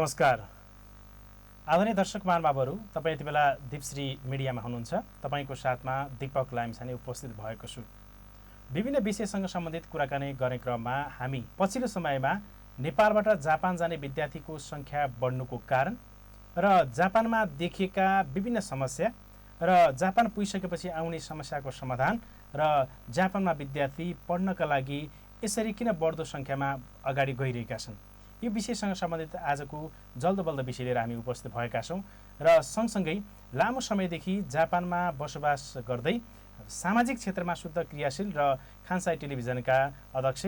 नमस्कार आदरणीय दर्शक महानुभावहरू, तपाईँ यति बेला दीपश्री मिडियामा हुनुहुन्छ। तपाईँको साथमा दीपक लामिछाने उपस्थित भएको छु। विभिन्न विषयसँग सम्बन्धित कुराकानी गर्ने क्रममा हामी पछिल्लो समयमा नेपालबाट जापान जाने विद्यार्थीको सङ्ख्या बढ्नुको कारण र जापानमा देखिएका विभिन्न समस्या र जापान पुगिसकेपछि आउने समस्याको समाधान र जापानमा विद्यार्थी पढ्नका लागि यसरी किन बढ्दो सङ्ख्यामा अगाडि गइरहेका छन्, यो विषयसँग सम्बन्धित आजको जल्दोबल्दो विषय लिएर हामी उपस्थित भएका छौँ। र सँगसँगै लामो समयदेखि जापानमा बसोबास गर्दै सामाजिक क्षेत्रमा शुद्ध क्रियाशील र खानसाई टेलिभिजनका अध्यक्ष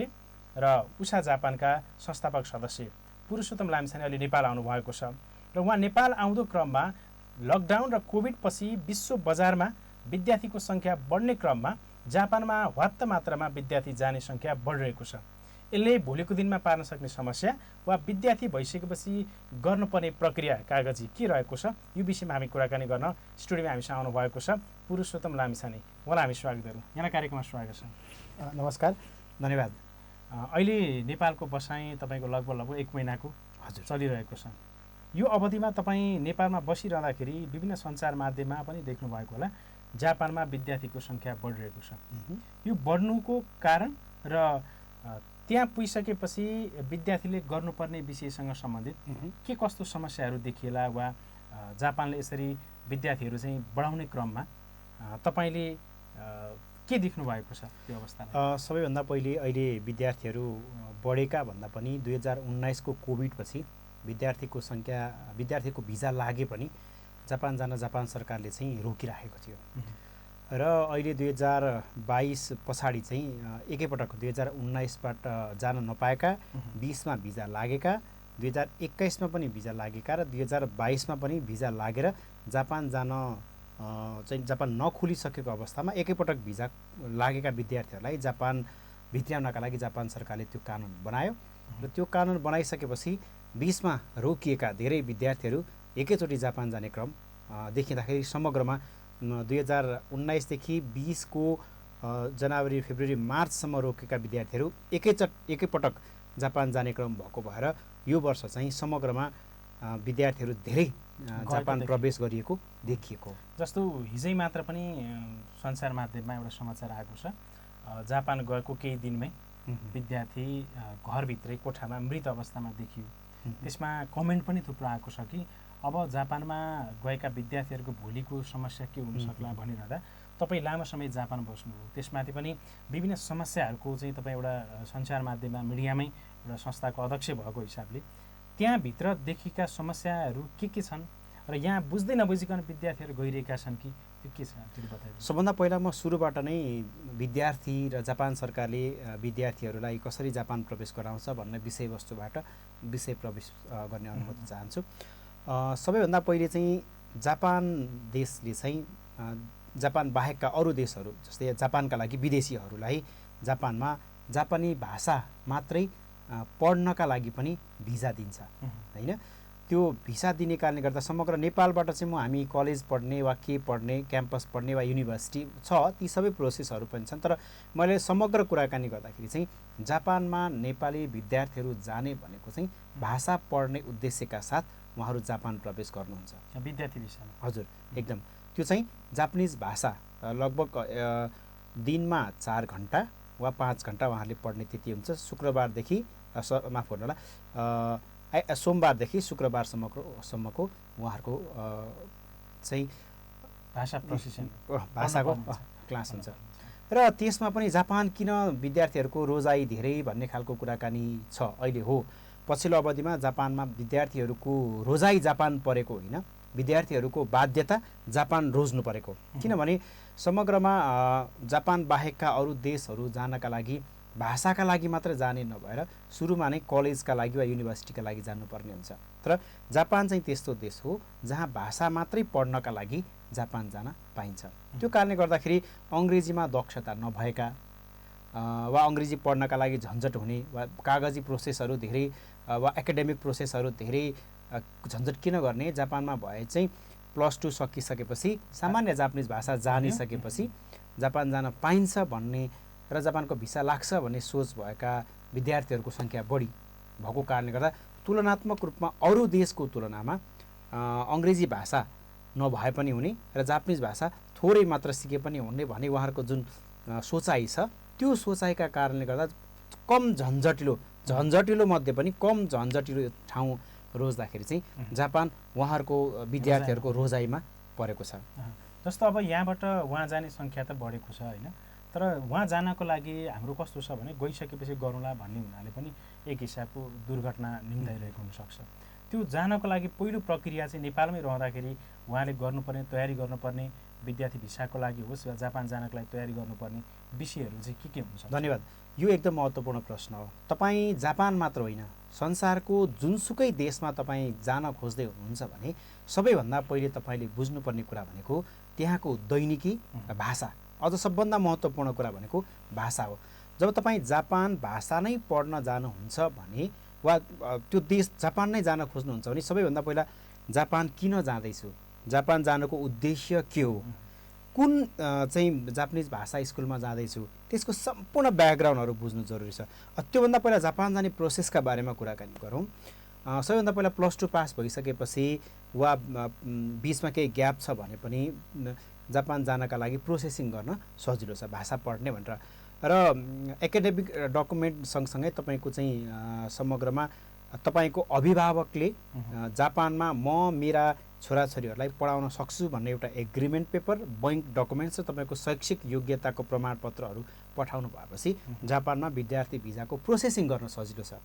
र उषा जापानका संस्थापक सदस्य पुरुषोत्तम लामिछाने अहिले नेपाल आउनुभएको छ। र उहाँ नेपाल आउँदो क्रममा लकडाउन र कोभिड पछि विश्व बजारमा विद्यार्थीको सङ्ख्या बढ्ने क्रममा जापानमा व्याप्त मात्रामा विद्यार्थी जाने सङ्ख्या बढिरहेको छ। यसले भोलिको दिनमा पार्न सक्ने समस्या वा विद्यार्थी भइसकेपछि गर्नुपर्ने प्रक्रिया कागजी के रहेको छ, यो विषयमा हामी कुराकानी गर्न स्टुडियोमा हामीसँग आउनुभएको छ पुरुषोत्तम लामिछाने। उहाँलाई हामी स्वागत गरौँ। यहाँलाई कार्यक्रममा स्वागत छ। नमस्कार, धन्यवाद। अहिले नेपालको बसाइ तपाईँको लगभग 1 महिनाको चलिरहेको छ। यो अवधिमा तपाईँ नेपालमा बसिरहँदाखेरि विभिन्न सञ्चार माध्यममा पनि देख्नुभएको होला, जापानमा विद्यार्थीको सङ्ख्या बढिरहेको छ। यो बढ्नुको कारण र त्यहाँ पुगिसकेपछि विद्यार्थीले गर्नुपर्ने विषयसँग सम्बन्धित के कस्तो समस्याहरू देखिएला वा जापानले यसरी विद्यार्थीहरू चाहिँ बढाउने क्रममा तपाईँले के देख्नु भएको छ त्यो अवस्थामा? सबैभन्दा पहिले अहिले विद्यार्थीहरू बढेका भन्दा पनि 2019 को कोभिड पछि विद्यार्थीको भिजा लागे पनि जापान जान जापान सरकारले चाहिँ रोकिराखेको थियो। र अहिले 2022 पछाडि चाहिँ एकैपटक 2019बाट जान नपाएका, 20मा भिजा लागेका, 2021मा पनि भिजा लागेका र 2022मा पनि भिजा लागेर जापान जान चाहिँ जापान नखुलिसकेको अवस्थामा एकैपटक भिजा लागेका विद्यार्थीहरूलाई जापान भित्र्याउनका लागि जापान सरकारले त्यो कानुन बनायो। र त्यो कानुन बनाइसकेपछि 20मा रोकिएका धेरै विद्यार्थीहरू एकैचोटि जापान जाने क्रम देखिँदाखेरि समग्रमा 2019 देखि 20 को जनवरी, फेब्रुअरी, मार्चसम्म रोकेका विद्यार्थीहरू एकैपटक जापान जाने क्रम भएको भएर यो वर्ष चाहिँ समग्रमा विद्यार्थीहरू धेरै जापान प्रवेश गरिएको देखिएको। जस्तो हिजै मात्र पनि सञ्चार माध्यममा एउटा समाचार आएको छ, जापान गएको केही दिनमै विद्यार्थी घरभित्रै कोठामा मृत अवस्थामा देखियो। त्यसमा कमेन्ट पनि थुप्रो आएको छ कि अब जापानमा गएका विद्यार्थीहरूको भोलिको समस्या के हुन सक्ला भनिरहँदा तपाईँ लामो समय जापान बस्नुभयो, त्यसमाथि पनि विभिन्न समस्याहरूको चाहिँ तपाईँ एउटा सञ्चार माध्यममा मिडियामै एउटा संस्थाको अध्यक्ष भएको हिसाबले त्यहाँभित्र देखिएका समस्याहरू के छन् र यहाँ बुझ्दै नबुझिकन विद्यार्थीहरू गइरहेका छन् कि त्यो के छ त्यो बताइदिनु। सबभन्दा पहिला म सुरुबाट नै विद्यार्थी र जापान सरकारले विद्यार्थीहरूलाई कसरी जापान प्रवेश गराउँछ भन्ने विषयवस्तुबाट विषय प्रवेश गर्ने अनुमति चाहन्छु। सबैभन्दा पहिले चाहिँ जापान देशले चाहिँ जापान बाहेकका अरू देशहरू जस्तै जापानका लागि विदेशीहरूलाई जापानमा जापानी भाषा मात्रै पढ्नका लागि पनि भिजा दिन्छ हैन। त्यो भिसा दिने कारणले गर्दा समग्र नेपालबाट चाहिँ हामी कलेज पढ्ने वा के पढ्ने, क्याम्पस पढ्ने वा युनिभर्सिटी छ, ती सबै प्रोसेसहरू पनि छन्। तर मैले समग्र कुराकानी गर्दाखेरि चाहिँ जापानमा नेपाली विद्यार्थीहरू जाने भनेको चाहिँ भाषा पढ्ने उद्देश्यका साथ उहाँहरू जापान प्रवेश गर्नुहुन्छ विद्यार्थी भिसामा। हजुर, एकदम। त्यो चाहिँ जापानिज भाषा लगभग दिनमा 4 घन्टा वा 5 घन्टा उहाँहरूले पढ्ने त्यति हुन्छ। शुक्रबारदेखि माफ गर्नु होला, सोमबारदेखि शुक्रबारसम्मको उहाँहरूको चाहिँ भाषाको क्लास हुन्छ। र त्यसमा पनि जापान किन विद्यार्थीहरूको रोजाइ धेरै भन्ने खालको कुराकानी छ अहिले। हो, पछिल्लो अवधिमा जापानमा विद्यार्थीहरूको रोजाइ जापान परेको होइन, विद्यार्थीहरूको बाध्यता जापान रोज्नु परेको। किनभने समग्रमा जापान बाहेकका अरू देशहरू जानका लागि भाषाका लागि मात्र जाने नभएर सुरुमा नै कलेजका लागि वा युनिभर्सिटीका लागि जानुपर्ने हुन्छ। तर जापान चाहिँ त्यस्तो देश हो जहाँ भाषा मात्रै पढ्नका लागि जापान जान पाइन्छ। त्यो कारणले गर्दाखेरि अङ्ग्रेजीमा दक्षता नभएका वा अङ्ग्रेजी पढ्नका लागि झन्झट हुने वा कागजी प्रोसेसहरू धेरै वा एकाडेमिक प्रोसेसहरू धेरै झन्झट किन गर्ने, जापानमा भए चाहिँ +2 सकिसकेपछि सामान्य जापानिज भाषा जानिसकेपछि जापान जान पाइन्छ भन्ने र जापानको भिसा लाग्छ भन्ने सोच भएका विद्यार्थीहरूको सङ्ख्या बढी भएको कारणले गर्दा तुलनात्मक रूपमा अरू देशको तुलनामा अङ्ग्रेजी भाषा नभए पनि हुने र जापानिज भाषा थोरै मात्र सिके पनि हुने भन्ने उहाँहरूको जुन सोचाइ छ, त्यो सोचाइका कारणले गर्दा कम झन्झटिलो मध्ये पनि कम झन्झटिलो ठाउँ रोज्दाखेरि चाहिँ जापान उहाँहरूको विद्यार्थीहरूको रोजाइमा परेको छ। जस्तो अब यहाँबाट उहाँ जाने सङ्ख्या त बढेको छ होइन, तर उहाँ जानको लागि हाम्रो कस्तो छ भने गइसकेपछि गरौँला भन्ने हुनाले पनि एक हिसाबको दुर्घटना निम्ताइरहेको हुनसक्छ। त्यो जानको लागि पहिलो प्रक्रिया चाहिँ नेपालमै रहँदाखेरि उहाँले गर्नुपर्ने, तयारी गर्नुपर्ने, विद्यार्थी भिसाको लागि होस् वा जापान जानको लागि तयारी गर्नुपर्ने विषयहरू चाहिँ के हुन्छ? धन्यवाद। यो एकदम महत्त्वपूर्ण प्रश्न हो। तपाईँ जापान मात्र होइन, संसारको जुनसुकै देशमा तपाईँ जान खोज्दै हुनुहुन्छ भने सबैभन्दा पहिले तपाईँले बुझ्नुपर्ने कुरा भनेको त्यहाँको दैनिकी भाषा। अझ सबभन्दा महत्त्वपूर्ण कुरा भनेको भाषा हो। जब तपाईँ जापान भाषा नै पढ्न जानुहुन्छ भने वा त्यो देश जापान नै जान खोज्नुहुन्छ भने सबैभन्दा पहिला जापान किन जाँदैछु, जापान जानको उद्देश्य के हो, कुन चाहिँ जापानिज भाषा स्कुलमा जाँदैछु, त्यसको सम्पूर्ण ब्याकग्राउन्डहरू बुझ्नु जरुरी छ। त्योभन्दा पहिला जापान जाने प्रोसेसका बारेमा कुराकानी गरौँ। सबैभन्दा पहिला +2 पास भइसकेपछि वा बिचमा केही ग्याप छ भने पनि जापान जानका लागि प्रोसेसिङ गर्न सजिलो छ भाषा पढ्ने भनेर। र एकाडेमिक डकुमेन्ट सँगसँगै तपाईँको चाहिँ समग्रमा तपाईँको अभिभावकले जापानमा म मेरा छोराछोरीहरूलाई पढाउन सक्छु भन्ने एउटा एग्रिमेन्ट पेपर, बैंक डकुमेन्ट्स र तपाईँको शैक्षिक योग्यताको प्रमाणपत्रहरू पठाउनु भएपछि जापानमा विद्यार्थी भिजाको प्रोसेसिङ गर्न सजिलो छ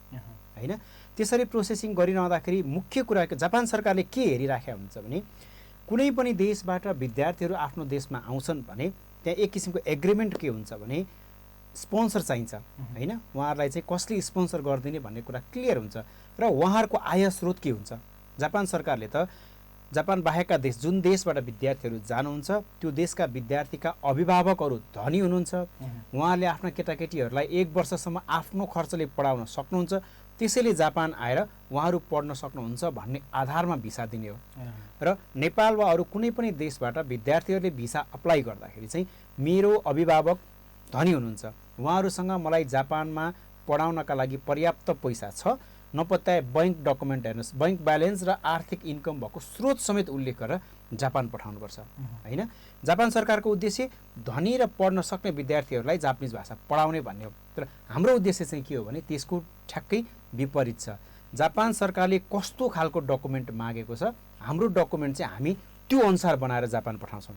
होइन। त्यसरी प्रोसेसिङ गरिरहँदाखेरि मुख्य कुरा जापान सरकारले के हेरिराखेका हुन्छ भने कुनै पनि देशबाट विद्यार्थीहरू आफ्नो देशमा आउँछन् भने त्यहाँ एक किसिमको एग्रिमेन्ट के हुन्छ भने स्पोन्सर चाहिन्छ होइन, उहाँहरूलाई चाहिँ कसले स्पोन्सर गरिदिने भन्ने कुरा क्लियर हुन्छ र उहाँहरूको आय स्रोत के हुन्छ। जापान सरकारले त जापान बाहेकका देश जुन देशबाट विद्यार्थीहरू जानुहुन्छ त्यो देशका विद्यार्थीका अभिभावकहरू धनी हुनुहुन्छ, उहाँले आफ्ना केटाकेटीहरूलाई 1 वर्षसम्म आफ्नो खर्चले पढाउन सक्नुहुन्छ, त्यसैले जापान आएर उहाँहरू पढ्न सक्नुहुन्छ भन्ने आधारमा भिसा दिने हो। र नेपाल वा अरू कुनै पनि देशबाट विद्यार्थीहरूले भिसा अप्लाई गर्दाखेरि चाहिँ मेरो अभिभावक धनी हुनुहुन्छ, उहाँहरूसँग मलाई जापानमा पढाउनका लागि पर्याप्त पैसा छ, नपत्याए बैंक डकुमेन्ट हेर्नुहोस्, बैंक ब्यालेन्स र आर्थिक इन्कम भएको स्रोत समेत उल्लेख गरेर जापान पठाउनुपर्छ होइन। जापान सरकारको उद्देश्य धनी र पढ्न सक्ने विद्यार्थीहरूलाई जापानिज भाषा पढाउने भन्ने हो। तर हाम्रो उद्देश्य चाहिँ के हो भने त्यसको ठ्याक्कै विपरीत छ। जापान सरकारले कस्तो खालको डकुमेन्ट मागेको छ, हाम्रो डकुमेन्ट चाहिँ हामी त्यो अनुसार बनाएर जापान पठाउँछौँ।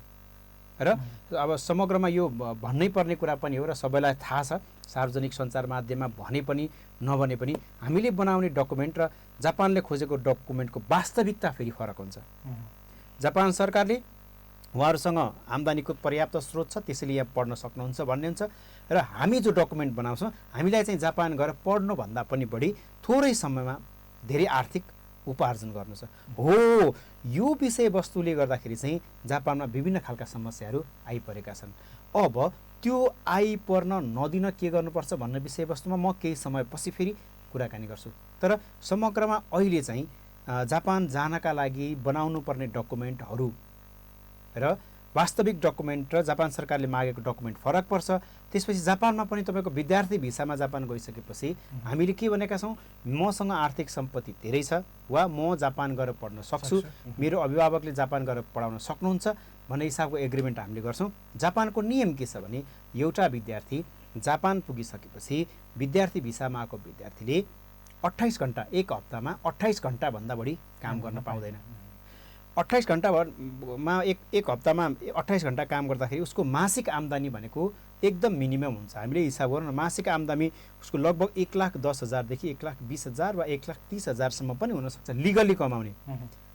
र अब समग्रमा यो भन्नै पर्ने कुरा पनि हो र सबैलाई थाहा छ, सार्वजनिक सञ्चार माध्यममा भने पनि नभने पनि हामीले बनाउने डकुमेन्ट र जापानले खोजेको डकुमेन्टको वास्तविकता फेरि फरक हुन्छ। जापान सरकारले उहाँहरूसँग आम्दानीको पर्याप्त स्रोत छ, त्यसैले यहाँ पढ्न सक्नुहुन्छ भन्ने हुन्छ र हामी जो डकुमेन्ट बनाउँछौँ हामीलाई चाहिँ जापान गएर पढ्नुभन्दा पनि बढी थोरै समयमा धेरै आर्थिक उपार्जन गर्नु छ। हो, यो विषयवस्तुले गर्दाखेरि चाहिँ जापानमा विभिन्न खालका समस्याहरू आइपरेका छन्। अब त्यो आइपर्न नदिन के गर्नुपर्छ भन्ने विषयवस्तुमा म केही समयपछि फेरि कुराकानी गर्छु। तर समग्रमा अहिले चाहिँ जापान जानका लागि बनाउनु पर्ने डकुमेन्टहरू र वास्तविक डकुमेन्ट र जापान सरकारले मागेको डकुमेन्ट फरक पर्छ। त्यसपछि जापानमा पनि तपाईँको विद्यार्थी भिसामा जापान गइसकेपछि हामीले के भनेका छौँ, मसँग आर्थिक सम्पत्ति धेरै छ वा म जापान गएर पढ्न सक्छु, मेरो अभिभावकले जापान गएर पढाउन सक्नुहुन्छ भन्ने हिसाबको एग्रिमेन्ट हामीले गर्छौँ। जापानको नियम के छ भने एउटा विद्यार्थी जापान पुगिसकेपछि विद्यार्थी भिसामा आएको विद्यार्थीले 28 घन्टा, एक हप्तामा 28 घन्टाभन्दा बढी काम गर्न पाउँदैन। 28 घन्टामा एक हप्तामा 28 घन्टा काम गर्दाखेरि उसको मासिक आम्दानी भनेको एकदम मिनिमम हुन्छ। हामीले हिसाब गरौँ न, मासिक आम्दानी उसको लगभग 1,10,000 देखि 1,20,000 वा 1,30,000 पनि हुनसक्छ लिगली कमाउने।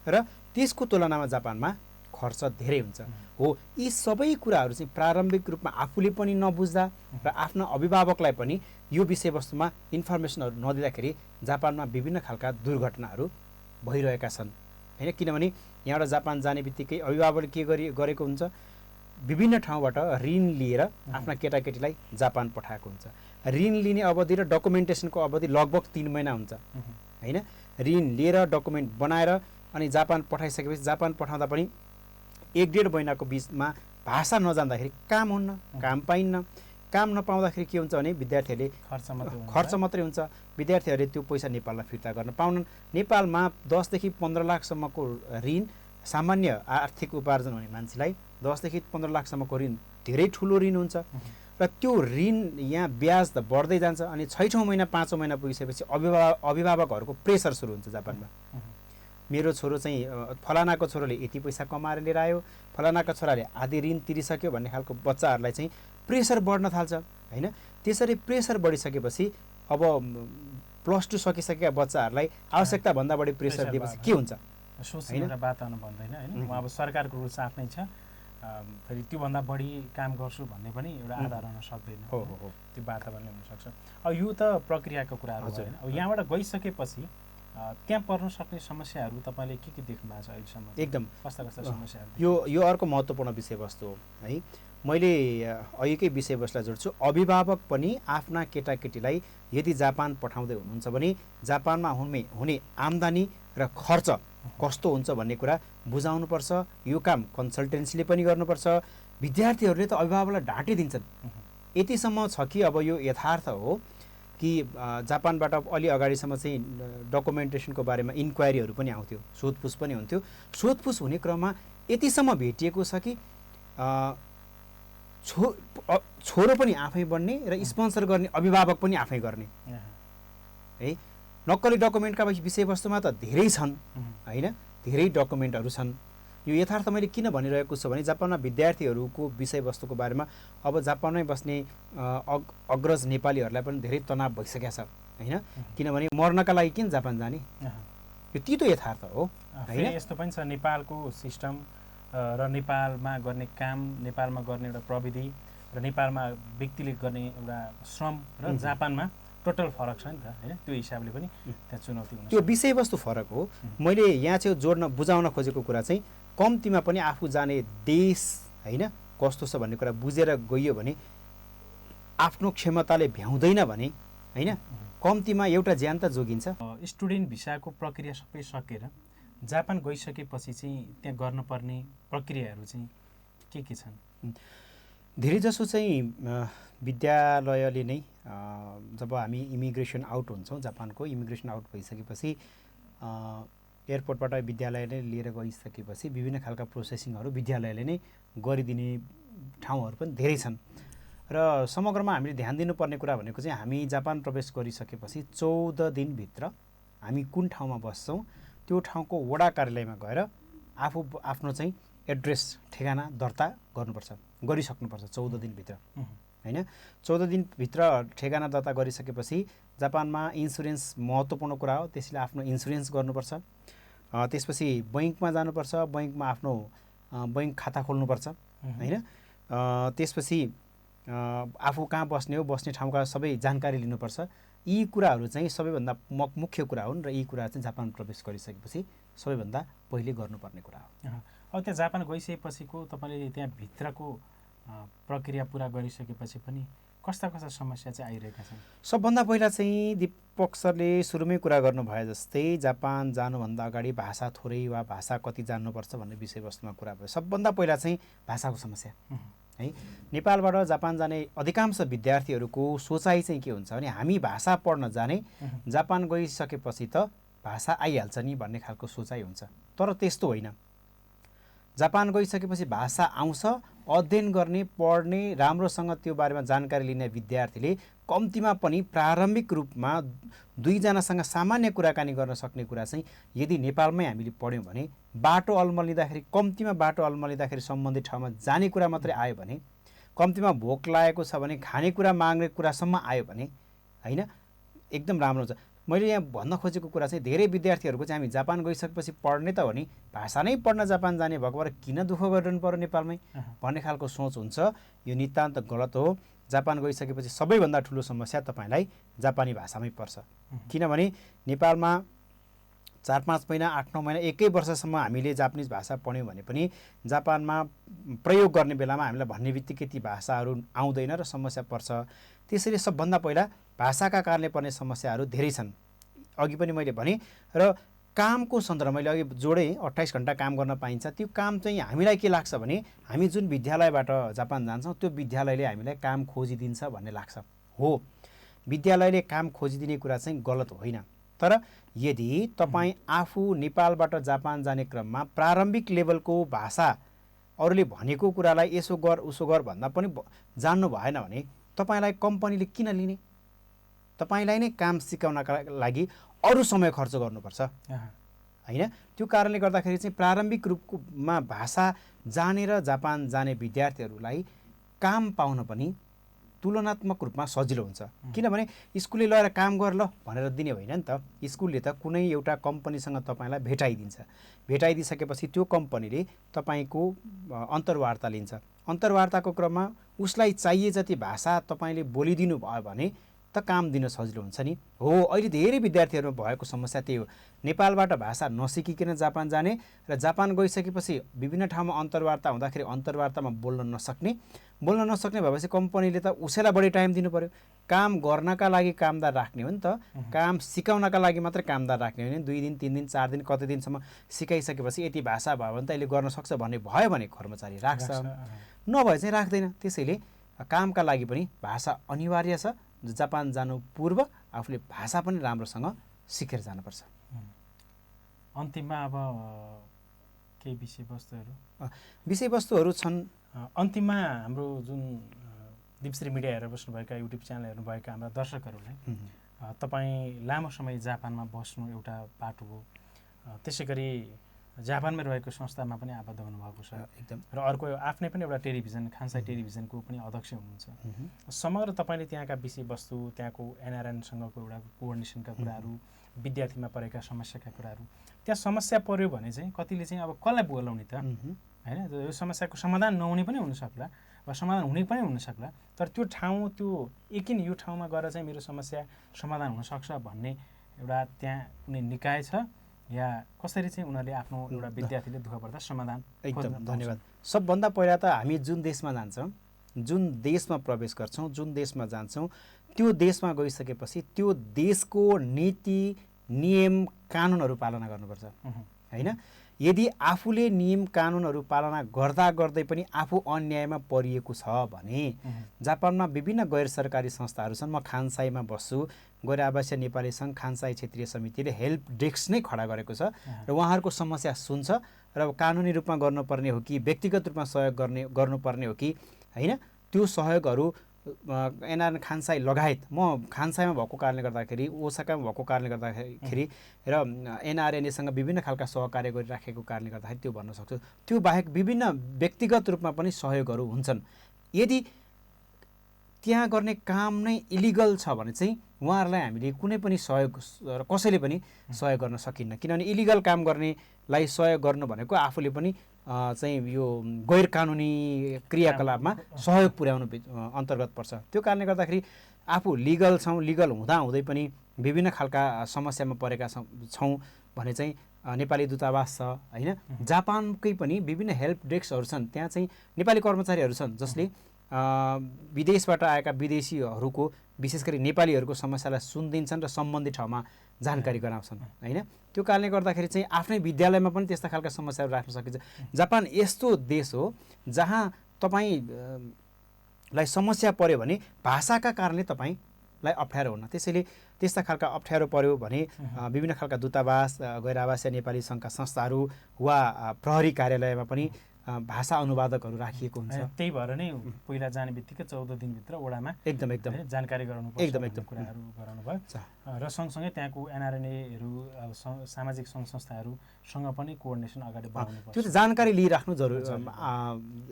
र त्यसको तुलनामा जापानमा खर्च धेरै हुन्छ। हो, यी सबै कुराहरू चाहिँ प्रारम्भिक रूपमा आफूले पनि नबुझ्दा र आफ्ना अभिभावकलाई पनि यो विषयवस्तुमा इन्फर्मेसनहरू नदिँदाखेरि जापानमा विभिन्न खालका दुर्घटनाहरू भइरहेका छन् होइन। किनभने यहाँबाट जापान जाने बित्तिकै अभिभावकले के गरेको हुन्छ, विभिन्न ठाउँबाट ऋण लिएर आफ्ना केटाकेटीलाई जापान पठाएको हुन्छ। ऋण लिने अवधि र डकुमेन्टेसनको अवधि लगभग 3 महिना हुन्छ होइन। ऋण लिएर डकुमेन्ट बनाएर अनि जापान पठाइसकेपछि जापान पठाउँदा पनि 1-1.5 महिनाको बिचमा भाषा नजान्दाखेरि काम हुन्न, काम पाइन्न। काम नपाउँदाखेरि के हुन्छ भने विद्यार्थीहरूले खर्च मात्रै हुन्छ, विद्यार्थीहरूले त्यो पैसा नेपाललाई फिर्ता गर्न पाउनन्। नेपालमा 10 देखि 15 लाखसम्मको ऋण, सामान्य आर्थिक उपार्जन हुने मान्छेलाई 10 देखि 15 लाखसम्मको ऋण धेरै ठुलो ऋण हुन्छ र त्यो ऋण यहाँ ब्याज त बढ्दै जान्छ अनि 6औँ महिना 5औँ महिना पुगिसकेपछि अभिभावकहरूको प्रेसर सुरु हुन्छ जापानमा। मेरो छोरो चाहिँ फलानाको छोरोले यति पैसा कमाएर लिएर आयो, फलानाको छोराले आधी ऋण तिरिसक्यो भन्ने खालको बच्चाहरूलाई चाहिँ प्रेसर बढ्न थाल्छ हैन। त्यसरी प्रेसर बढिसकेपछि अब +2 सकिसकेका बच्चाहरूलाई आवश्यकता भन्दा बढी प्रेसर दिएपछि के हुन्छ? सोच्ने र बात गर्नु भन्दैन हैन। अब सरकारको रुल्स आफ्नै छ, फेरि त्योभन्दा बढी काम गर्छु भन्ने पनि एउटा आधार हुन सक्दैन। हो त्यो वातावरणले हुनसक्छ। अब यो त प्रक्रियाको कुराहरू हो हैन। अब यहाँबाट गइसकेपछि त्यहाँ पर्न सक्ने समस्याहरू तपाईँले के देख्नु भएको छ अहिलेसम्म? एकदम कस्ता समस्याहरू? यो अर्को महत्त्वपूर्ण विषयवस्तु हो है। मैले अहिलेकै विषयवस्तुलाई जोड्छु। अभिभावक पनि आफ्ना केटाकेटीलाई यदि जापान पठाउँदै हुनुहुन्छ भने जापानमा हुने आम्दानी र खर्च कस्तो हुन्छ भन्ने कुरा बुझाउनुपर्छ। यो काम कन्सल्टेन्सीले पनि गर्नुपर्छ। विद्यार्थीहरूले त अभिभावकलाई ढाँटिदिन्छन्। यतिसम्म छ कि अब यो यथार्थ हो कि जापानबाट अलि अगाडिसम्म चाहिँ डकुमेन्टेसनको बारेमा इन्क्वायरीहरू पनि आउँथ्यो, सोधपुछ पनि हुन्थ्यो। सोधपुछ हुने क्रममा यतिसम्म भेटिएको छ कि छोरो पनि आफै बन्ने र स्पोन्सर गर्ने अभिभावक पनि आफै गर्ने है। नक्कली डकुमेन्टका विषयवस्तुमा त धेरै छन् हैन, धेरै डकुमेन्टहरू छन्। यो यथार्थ मैले किन भनिरहेको छु भने जापानमा विद्यार्थीहरूको विषयवस्तुको बारेमा अब जापानमै बस्ने अग्रज नेपालीहरूलाई पनि धेरै तनाव भइसकेको छ हैन। किनभने मर्नका लागि किन जापान जाने? यो तितो यथार्थ हो हैन। यस्तो पनि छ, नेपालको सिस्टम र नेपालमा गर्ने काम, नेपालमा गर्ने एउटा प्रविधि र नेपालमा व्यक्तिले गर्ने एउटा श्रम र जापानमा टोटल फरक छ नि त हैन। त्यो हिसाबले पनि त्यहाँ चुनौती हुन्छ। त्यो विषयवस्तु फरक हो। मैले यहाँ चाहिँ बुझाउन खोजेको कुरा चाहिँ कम्तीमा पनि आफू जाने देश हैन कस्तो छ भन्ने कुरा बुझेर गइयो भने, आफ्नो क्षमताले भ्याउँदैन भने हैन, कम्तीमा एउटा ज्यान त जोगिन्छ। स्टुडेन्ट भिसाको प्रक्रिया सबै सकेर जापान गइसकेपछि चाहिँ त्यहाँ गर्नुपर्ने प्रक्रियाहरू चाहिँ के छन्? धेरैजसो चाहिँ विद्यालयले नै जब हामी इमिग्रेसन आउट हुन्छौँ, जापानको इमिग्रेसन आउट भइसकेपछि एयरपोर्टबाट विद्यालयले लिएर गइसकेपछि विभिन्न खालका प्रोसेसिङहरू विद्यालयले नै गरिदिने ठाउँहरू पनि धेरै छन्। र समग्रमा हामीले ध्यान दिनुपर्ने कुरा भनेको चाहिँ हामी जापान प्रवेश गरिसकेपछि 14 दिनभित्र हामी कुन ठाउँमा बस्छौँ त्यो ठाउँको वडा कार्यालयमा गएर आफ्नो चाहिँ एड्रेस ठेगाना दर्ता गरिसक्नुपर्छ 14 दिनभित्र हैन। 14 दिनभित्र ठेगाना दर्ता गरिसकेपछि जापानमा इन्सुरेन्स महत्त्वपूर्ण कुरा हो। त्यसैले आफ्नो इन्सुरेन्स गर्नुपर्छ। त्यसपछि बैंकमा जानुपर्छ, बैंकमा आफ्नो बैंक खाता खोल्नुपर्छ हैन। त्यसपछि आफू कहाँ बस्ने हो, बस्ने ठाउँका सबै जानकारी लिनुपर्छ। यी कुराहरू चाहिँ सबैभन्दा मुख्य कुरा हुन् र यी कुरा चाहिँ जापान प्रवेश गरिसकेपछि सबैभन्दा पहिले गर्नुपर्ने कुरा हो। अब त्यहाँ जापान गइसकेपछिको तपाईँले त्यहाँ भित्रको प्रक्रिया पुरा गरिसकेपछि पनि कस्ता समस्या चाहिँ आइरहेका छन्? सबभन्दा पहिला चाहिँ दीपक सरले सुरुमै कुरा गर्नुभए जस्तै जापान जानुभन्दा अगाडि भाषा थोरै वा भाषा कति जान्नुपर्छ भन्ने विषयवस्तुमा कुरा भयो। सबभन्दा पहिला चाहिँ भाषाको समस्या है। नेपालबाट जापान जाने अधिकांश विद्यार्थीहरूको सोचाइ चाहिँ के हुन्छ भने हामी भाषा पढ्न जाने, जापान गइसकेपछि त भाषा आइहाल्छ नि भन्ने खालको सोचाइ हुन्छ। तर त्यस्तो होइन। जापान गइसकेपछि भाषा आउँछ, अध्ययन गर्ने, पढ्ने, राम्रोसँग त्यो बारेमा जानकारी लिने विद्यार्थीले कम्तीमा पनि प्रारम्भिक रूपमा 2 जनासँग सामान्य कुराकानी गर्न सक्ने कुरा चाहिँ यदि नेपालमै हामीले पढ्यौँ भने, बाटो अल्मलिँदाखेरि कम्तीमा बाटो अल्मलिँदाखेरि सम्बन्धित ठाउँमा जाने कुरा मात्रै आयो भने, कम्तीमा भोक लागेको छ भने खानेकुरा माग्ने कुरासम्म आयो भने हैन, एकदम राम्रो हुन्छ। मैले यहाँ भन्न खोजेको कुरा चाहिँ धेरै विद्यार्थीहरूको चाहिँ हामी जापान गइसकेपछि पढ्ने त हो नि, भाषा नै पढ्न जापान जाने भएको भएर किन दुःख गरिरहनु पर्यो नेपालमै भन्ने खालको सोच हुन्छ। यो नितान्त गलत हो। जापान गइसकेपछि सबैभन्दा ठुलो समस्या तपाईँलाई जापानी भाषामै पर्छ। किनभने नेपालमा 4-5 महिना, 8-9 महिना, 1 वर्षसम्म हामीले जापानिज भाषा पढ्यौँ भने पनि जापानमा प्रयोग गर्ने बेलामा हामीलाई भन्ने बित्तिकै ती भाषाहरू आउँदैन र समस्या पर्छ। त्यसैले सबभन्दा पहिला भाषाका कारणले पर्ने समस्याहरू धेरै छन्। अघि पनि मैले भने र कामको सन्दर्भमा मैले अघि जोडेँ 28 घन्टा काम गर्न पाइन्छ। त्यो काम चाहिँ हामीलाई के लाग्छ भने हामी जुन विद्यालयबाट जापान जान्छौँ त्यो विद्यालयले हामीलाई काम खोजिदिन्छ भन्ने लाग्छ। हो, विद्यालयले काम खोजिदिने कुरा चाहिँ गलत होइन। तर यदि तपाईँ आफू नेपालबाट जापान जाने क्रममा प्रारम्भिक लेभलको भाषा अरूले भनेको कुरालाई यसो गर उसो गर भन्दा पनि जान्नु भएन भने तपाईँलाई कम्पनीले किन लिने? तपाईँलाई नै काम सिकाउनका लागि अरू समय खर्च गर्नुपर्छ होइन? त्यो कारणले गर्दाखेरि चाहिँ प्रारम्भिक रूपमा भाषा जानेर जापान जाने विद्यार्थीहरूलाई काम पाउन पनि तुलनात्मक रूपमा सजिलो हुन्छ। किनभने स्कुलले लगेर काम गर ल भनेर दिने होइन नि त। स्कुलले त कुनै एउटा कम्पनीसँग तपाईँलाई भेटाइदिन्छ। भेटाइदिइसकेपछि त्यो कम्पनीले तपाईँको अन्तर्वार्ता लिन्छ। अन्तर्वार्ताको क्रममा उसलाई चाहिए जति भाषा तपाईँले बोलिदिनु भयो भने त काम दिन सजिलो हुन्छ नि। हो, अहिले धेरै विद्यार्थीहरूमा भएको समस्या त्यही हो। नेपालबाट भाषा नसिकिकन जापान जाने र जापान गइसकेपछि विभिन्न ठाउँमा अन्तर्वार्ता हुँदाखेरि अन्तर्वार्तामा बोल्न नसक्ने भएपछि कम्पनीले त उसैलाई बढी टाइम दिनु पर्यो। काम गर्नका लागि कामदार राख्ने हो नि त। काम सिकाउनका लागि मात्रै कामदार राख्ने होइन। 2 दिन 3 दिन 4 दिन कति दिनसम्म सिकाइसकेपछि यति भाषा भयो भने त यसले गर्न सक्छ भन्ने भयो भने कर्मचारी राख्छ, नभए चाहिँ राख्दैन। त्यसैले कामका लागि पनि भाषा अनिवार्य छ। जापान जानु पूर्व आफूले भाषा पनि राम्रोसँग सिकेर जानुपर्छ। अन्तिममा अब केही विषयवस्तुहरू छन्। अन्तिममा हाम्रो जुन दिपश्री मिडिया हेरेर बस्नुभएका युट्युब च्यानल हेर्नुभएका हाम्रा दर्शकहरूलाई तपाईँ लामो समय जापानमा बस्नु एउटा बाटो हो, त्यसै गरी जापानमै रहेको संस्थामा पनि आबद्ध हुनुभएको छ एकदम, र अर्को आफ्नै पनि एउटा टेलिभिजन खान्साई टेलिभिजनको पनि अध्यक्ष हुनुहुन्छ। समग्र तपाईँले त्यहाँका विषयवस्तु, त्यहाँको एनआरएनसँगको एउटा कोअर्डिनेसनका कुराहरू, विद्यार्थीमा परेका समस्याका कुराहरू, त्यहाँ समस्या पर्यो भने चाहिँ कतिले चाहिँ अब कसलाई बोलाउने त होइन? यो समस्याको समाधान नहुने पनि हुनसक्ला वा समाधान हुने पनि हुनसक्ला, तर त्यो ठाउँ त्यो एकिन यो ठाउँमा गएर चाहिँ मेरो समस्या समाधान हुनसक्छ भन्ने एउटा त्यहाँ कुनै निकाय छ या कसरी चाहिँ उनीहरूले आफ्नो एउटा विद्यार्थीले दुःख पर्दा समाधान? एकदम धन्यवाद। सबभन्दा पहिला त हामी जुन देशमा जान्छौँ, जुन देशमा प्रवेश गर्छौँ, जुन देशमा जान्छौँ, त्यो देशमा गइसकेपछि त्यो देशको नीति नियम कानुनहरू पालना गर्नुपर्छ होइन? यदि आफूले नियम कानुनहरू पालना गर्दा गर्दै पनि आफू अन्यायमा परिएको छ भने जापानमा विभिन्न गैर सरकारी संस्थाहरू छन्। म खान्साईमा बस्छु, गैर आवासीय नेपाली सङ्घ खान्साई क्षेत्रीय समितिले हेल्प डेस्क नै खडा गरेको छ र उहाँहरूको समस्या सुन्छ र कानुनी रूपमा गर्नुपर्ने हो कि व्यक्तिगत रूपमा सहयोग गर्नुपर्ने हो कि होइन, त्यो सहयोगहरू एनआरएन खान्साई लगायत म खान्साईमा भएको कारणले गर्दाखेरि, ओसाकामा भएको कारणले गर्दाखेरि र एनआरएनएसँग विभिन्न खालका सहकार्य गरिराखेको कारणले गर्दाखेरि त्यो भन्न सक्छु। त्यो बाहेक विभिन्न व्यक्तिगत रूपमा पनि सहयोगहरू हुन्छन्। यदि त्यहाँ गर्ने काम नै इलिगल छ भने चाहिँ उहाँहरूलाई हामीले कुनै पनि सहयोग कसैले पनि सहयोग गर्न सकिन्न। किनभने इलिगल काम गर्नेलाई सहयोग गर्नु भनेको आफूले पनि चाहिँ यो गैर कानुनी क्रियाकलापमा सहयोग पुर्याउनु अन्तर्गत पर्छ। त्यो कारणले गर्दाखेरि आफू लिगल छौँ, लिगल हुँदै पनि विभिन्न खालका समस्यामा परेका छौँ भने चाहिँ नेपाली दूतावास छ होइन? जापानकै पनि विभिन्न हेल्प डेस्कहरू छन्। त्यहाँ चाहिँ नेपाली कर्मचारीहरू छन् जसले विदेशबाट आएका विदेशीहरूको विशेष गरी नेपालीहरूको समस्यालाई सुनिदिन्छन् र सम्बन्धित ठाउँमा जानकारी गराउँछन् होइन? त्यो कारणले गर्दाखेरि चाहिँ आफ्नै विद्यालयमा पनि त्यस्ता खालका समस्याहरू राख्न सकिन्छ। जापान यस्तो देश हो जहाँ तपाईँलाई समस्या पर्यो भने भाषाका कारणले तपाईँलाई अप्ठ्यारो हुन्न। त्यसैले त्यस्ता खालका अप्ठ्यारो पर्यो भने विभिन्न खालका दूतावास, गैर आवासीय नेपाली सङ्घका संस्थाहरू वा प्रहरी कार्यालयमा पनि भाषा अनुवादकहरू राखिएको हुन्छ। त्यही भएर नै पहिला जाने बित्तिकै 14 दिनभित्र ओडामा एकदम जानकारी गराउनु पर्छ, एकदम कुराहरू गराउनु भयो र सँगसँगै त्यहाँको एनआरएनएहरू सामाजिक सङ्घ संस्थाहरूसँग पनि कोअर्डिनेसन अगाडि बढाउनु पर्छ। त्यो त जानकारी लिइराख्नु जरुरी,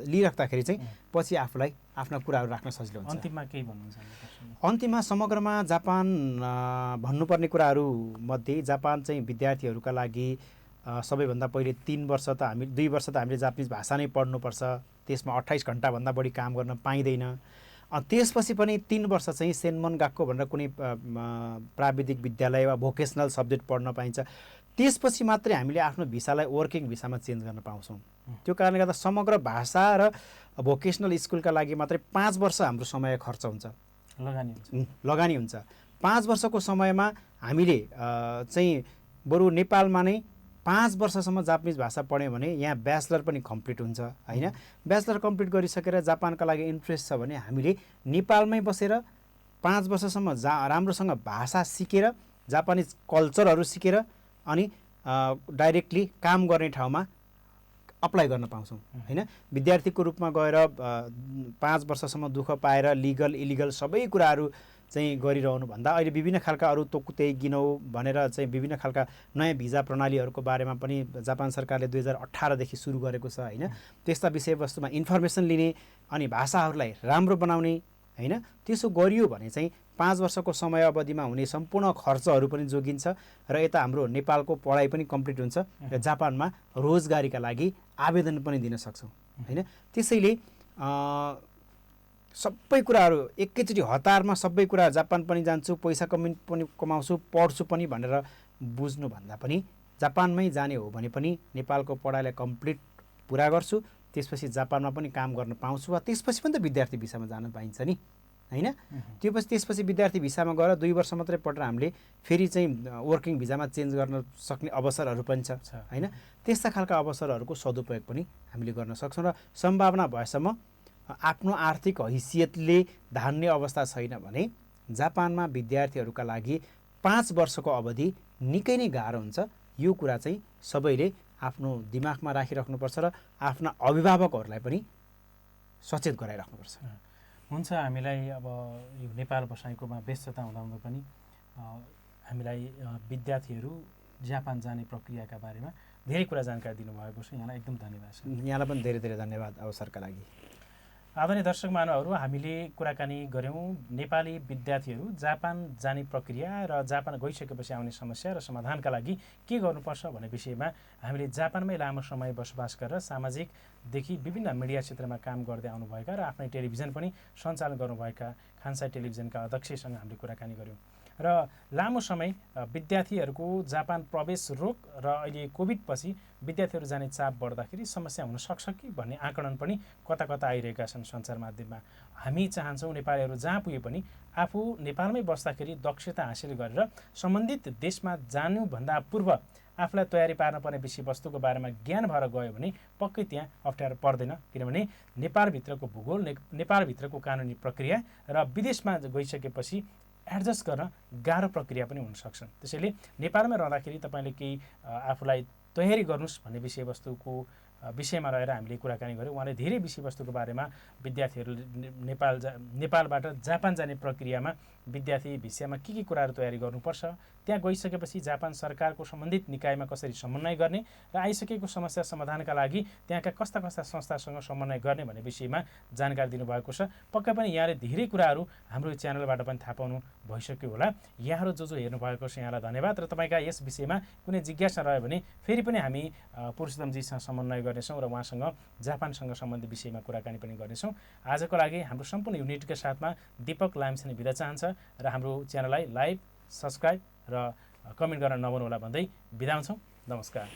लिइराख्दाखेरि चाहिँ पछि आफूलाई आफ्ना कुराहरू राख्न सजिलो हुन्छ। अन्तिममा केही भन्नुहुन्छ? अन्तिममा समग्रमा जापान भन्नुपर्ने कुराहरू मध्ये जापान चाहिँ विद्यार्थीहरूका लागि सबैभन्दा पहिले 2 वर्ष त हामीले जापानिज भाषा नै पढ्नुपर्छ। त्यसमा 28 घन्टाभन्दा बढी काम गर्न पाइँदैन। त्यसपछि पनि 3 वर्ष चाहिँ सेन्मन गाक्को भनेर कुनै प्राविधिक विद्यालय वा भोकेसनल सब्जेक्ट पढ्न पाइन्छ। त्यसपछि मात्रै हामीले आफ्नो भिसालाई वर्किङ भिसामा चेन्ज गर्न पाउँछौँ। त्यो कारणले गर्दा समग्र भाषा र भोकेसनल स्कुलका लागि मात्रै 5 वर्ष हाम्रो समय खर्च हुन्छ, लगानी हुन्छ। 5 वर्षको समयमा हामीले चाहिँ बरु नेपालमा नै 5 वर्षसम्म जापानिज भाषा पढ्यो भने यहाँ ब्याचलर पनि कम्प्लिट हुन्छ होइन। ब्याचलर कम्प्लिट गरिसकेर जापानका लागि इन्ट्रेस्ट छ भने हामीले नेपालमै बसेर 5 वर्षसम्म राम्रोसँग भाषा सिकेर जापानिज कल्चरहरू सिकेर अनि डाइरेक्टली काम गर्ने ठाउँमा अप्लाई गर्न पाउँछौँ होइन। विद्यार्थीको रूपमा गएर 5 वर्षसम्म दुःख पाएर लिगल इलिगल सबै कुराहरू चाहिँ गरिरहनु भन्दा अहिले विभिन्न खालका अरू तोकुतेई गिनौ भनेर चाहिँ विभिन्न खालका नयाँ भिजा प्रणालीहरूको बारेमा पनि जापान सरकारले 2018 देखि सुरु गरेको छ होइन। त्यस्ता विषयवस्तुमा इन्फर्मेसन लिने अनि भाषाहरूलाई राम्रो बनाउने होइन, त्यसो गरियो भने चाहिँ 5 वर्षको समय अवधिमा हुने सम्पूर्ण खर्चहरू पनि जोगिन्छ र यता हाम्रो नेपालको पढाइ पनि कम्प्लिट हुन्छ र जापानमा रोजगारीका लागि आवेदन पनि दिन सक्छौँ होइन। त्यसैले सबै कुराहरू एकैचोटि हतारमा सबै कुरा जापान पनि जान्छु, पैसा पनि कमाउँछु, पढ्छु पनि भनेर बुझ्नुभन्दा पनि जापानमै जाने हो भने पनि नेपालको पढाइलाई कम्प्लिट पुरा गर्छु, त्यसपछि जापानमा पनि काम गर्न पाउँछु वा त्यसपछि पनि त विद्यार्थी भिसामा जान पाइन्छ नि होइन। त्यसपछि विद्यार्थी भिसामा गएर 2 वर्ष मात्रै पढेर हामीले फेरि चाहिँ वर्किङ भिजामा चेन्ज गर्न सक्ने अवसरहरू पनि छ होइन। त्यस्ता खालका अवसरहरूको सदुपयोग पनि हामीले गर्न सक्छौँ र सम्भावना भएसम्म आफ्नो आर्थिक हैसियतले धान्ने अवस्था छैन भने जापानमा विद्यार्थीहरूका लागि 5 वर्षको अवधि निकै नै गाह्रो हुन्छ। यो कुरा चाहिँ सबैले आफ्नो दिमागमा राखिराख्नुपर्छ र आफ्ना अभिभावकहरूलाई पनि सचेत गराइराख्नुपर्छ। हुन्छ, हामीलाई अब यो नेपाल बसाइकोमा व्यस्तता हुँदाहुँदा पनि हामीलाई विद्यार्थीहरू जापान जाने प्रक्रियाका बारेमा धेरै कुरा जानकारी दिनुभएको छ। यहाँलाई एकदम धन्यवाद छ। यहाँलाई पनि धेरै धेरै धन्यवाद अवसरका लागि। आदरणीय दर्शक महानुभावहरू, हामीले कुराकानी गऱ्यौँ नेपाली विद्यार्थीहरू जापान जाने प्रक्रिया र जापान गइसकेपछि आउने समस्या र समाधानका लागि के गर्नुपर्छ भन्ने विषयमा हामीले जापानमै लामो समय बसोबास गरेर सामाजिकदेखि विभिन्न मिडिया क्षेत्रमा काम गर्दै आउनुभएका र आफ्नै टेलिभिजन पनि सञ्चालन गर्नुभएका खानसाई टेलिभिजनका अध्यक्षसँग हामीले कुराकानी गऱ्यौँ र लामो समय विद्यार्थीहरूको जापान प्रवेश रोक र अहिले कोभिडपछि विद्यार्थीहरू जाने चाप बढ्दाखेरि समस्या हुनसक्छ कि भन्ने आकलन पनि कता कता आइरहेका छन् सञ्चार माध्यममा। हामी चाहन्छौँ नेपालीहरू जहाँ पुगे पनि आफू नेपालमै बस्दाखेरि दक्षता हासिल गरेर सम्बन्धित देशमा जानुभन्दा पूर्व आफूलाई तयारी पार्नुपर्ने विषयवस्तुको बारेमा ज्ञान भएर गयो भने पक्कै त्यहाँ अप्ठ्यारो पर्दैन, किनभने नेपालभित्रको भूगोल, नेपालभित्रको कानुनी प्रक्रिया र विदेशमा गइसकेपछि एडजस्ट गर्न गाह्रो प्रक्रिया पनि हुनसक्छन्। त्यसैले नेपालमा रहँदाखेरि तपाईँले केही आफूलाई तयारी गर्नुहोस् भन्ने विषयवस्तुको विषयमा रहेर हामीले कुराकानी गऱ्यौँ। उहाँले धेरै विषयवस्तुको बारेमा विद्यार्थीहरू नेपालबाट जापान जाने प्रक्रियामा विद्यार्थी भिसामा के कुराहरू तयारी गर्नुपर्छ, त्यहाँ गइसकेपछि जापान सरकारको सम्बन्धित निकायमा कसरी समन्वय गर्ने र आइसकेको समस्या समाधानका लागि त्यहाँका कस्ता कस्ता संस्थासँग समन्वय गर्ने भन्ने विषयमा जानकारी दिनुभएको छ। पक्कै पनि यहाँले धेरै कुराहरू हाम्रो च्यानलबाट पनि थाहा पाउनु भइसक्यो होला। यहाँहरू जो हेर्नुभएको छ यहाँलाई धन्यवाद र तपाईँका यस विषयमा कुनै जिज्ञासा रह्यो भने फेरि पनि हामी पुरुषोत्तमजीसँग समन्वय गर्नेछौँ र उहाँसँग जापानसँग सम्बन्धित विषयमा कुराकानी पनि गर्नेछौँ। आजको लागि हाम्रो सम्पूर्ण युनिटका साथमा दीपक लामिछाने बिदा चाहन्छ र हाम्रो च्यानललाई लाइक, सब्सक्राइब र कमेन्ट गर्न नभुल्नु होला भन्दै बिदा हुन्छौँ। नमस्कार।